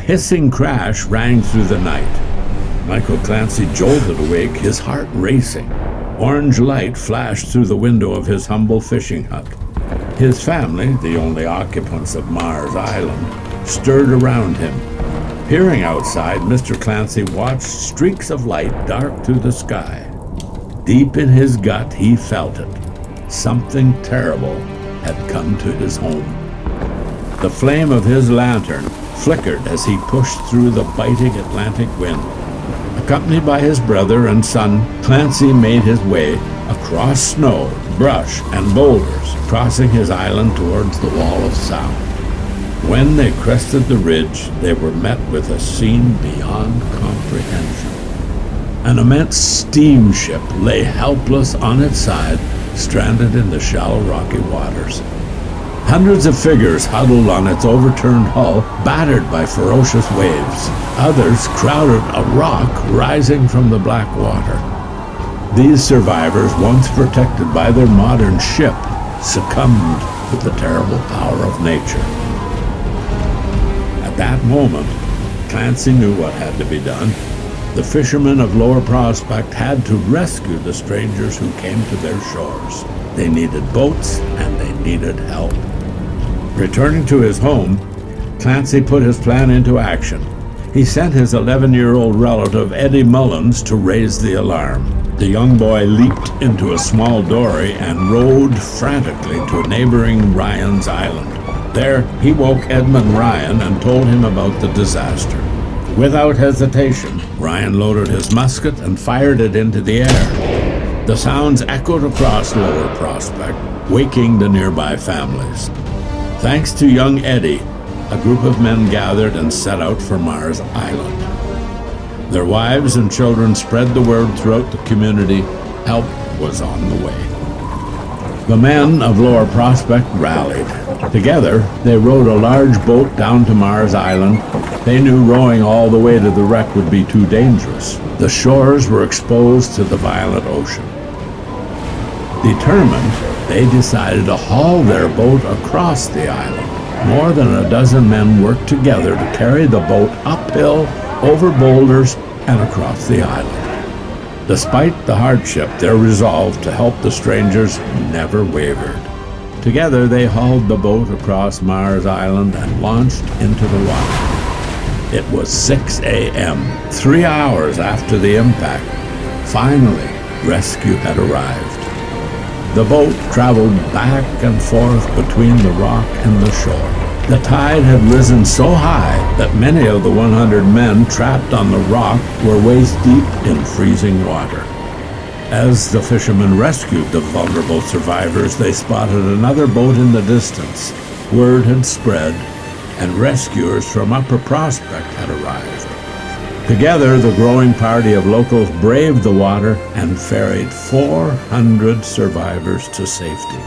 hissing crash rang through the night. Michael Clancy jolted awake, his heart racing. Orange light flashed through the window of his humble fishing hut. His family, the only occupants of Mars Island, stirred around him. Peering outside, Mr. Clancy watched streaks of light dart through the sky. Deep in his gut, he felt it. Something terrible had come to his home. The flame of his lantern flickered as he pushed through the biting Atlantic wind. Accompanied by his brother and son, Clancy made his way across snow, brush, and boulders, crossing his island towards the wall of sound. When they crested the ridge, they were met with a scene beyond comprehension. An immense steamship lay helpless on its side, stranded in the shallow rocky waters. Hundreds of figures huddled on its overturned hull, battered by ferocious waves. Others crowded a rock rising from the black water. These survivors, once protected by their modern ship, succumbed to the terrible power of nature. At that moment, Clancy knew what had to be done. The fishermen of Lower Prospect had to rescue the strangers who came to their shores. They needed boats and they needed help. Returning to his home, Clancy put his plan into action. He sent his 11-year-old relative Eddie Mullins to raise the alarm. The young boy leaped into a small dory and rowed frantically to neighboring Ryan's Island. There, he woke Edmund Ryan and told him about the disaster. Without hesitation, Ryan loaded his musket and fired it into the air. The sounds echoed across Lower Prospect, waking the nearby families. Thanks to young Eddie, a group of men gathered and set out for Mars Island. Their wives and children spread the word throughout the community. Help was on the way. The men of Lower Prospect rallied. Together, they rowed a large boat down to Mars Island. They knew rowing all the way to the wreck would be too dangerous. The shores were exposed to the violent ocean. Determined, they decided to haul their boat across the island. More than a dozen men worked together to carry the boat uphill, over boulders, and across the island. Despite the hardship, their resolve to help the strangers never wavered. Together, they hauled the boat across Mars Island and launched into the water. It was 6 a.m., 3 hours after the impact. Finally, rescue had arrived. The boat traveled back and forth between the rock and the shore. The tide had risen so high that many of the 100 men trapped on the rock were waist deep in freezing water. As the fishermen rescued the vulnerable survivors, they spotted another boat in the distance. Word had spread, and rescuers from Upper Prospect had arrived. Together, the growing party of locals braved the water and ferried 400 survivors to safety.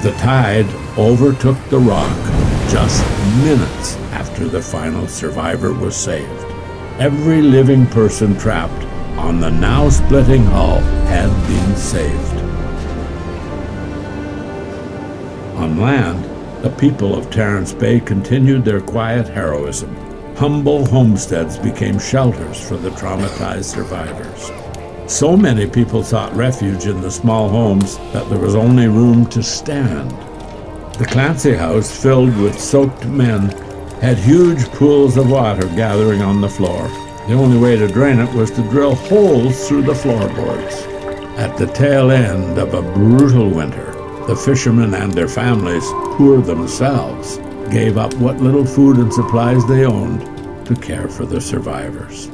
The tide overtook the rock just minutes after the final survivor was saved. Every living person trapped on the now splitting hull had been saved. On land, the people of Terrence Bay continued their quiet heroism. Humble homesteads became shelters for the traumatized survivors. So many people sought refuge in the small homes that there was only room to stand. The Clancy house, filled with soaked men, had huge pools of water gathering on the floor. The only way to drain it was to drill holes through the floorboards. At the tail end of a brutal winter, the fishermen and their families, poor themselves, gave up what little food and supplies they owned to care for the survivors.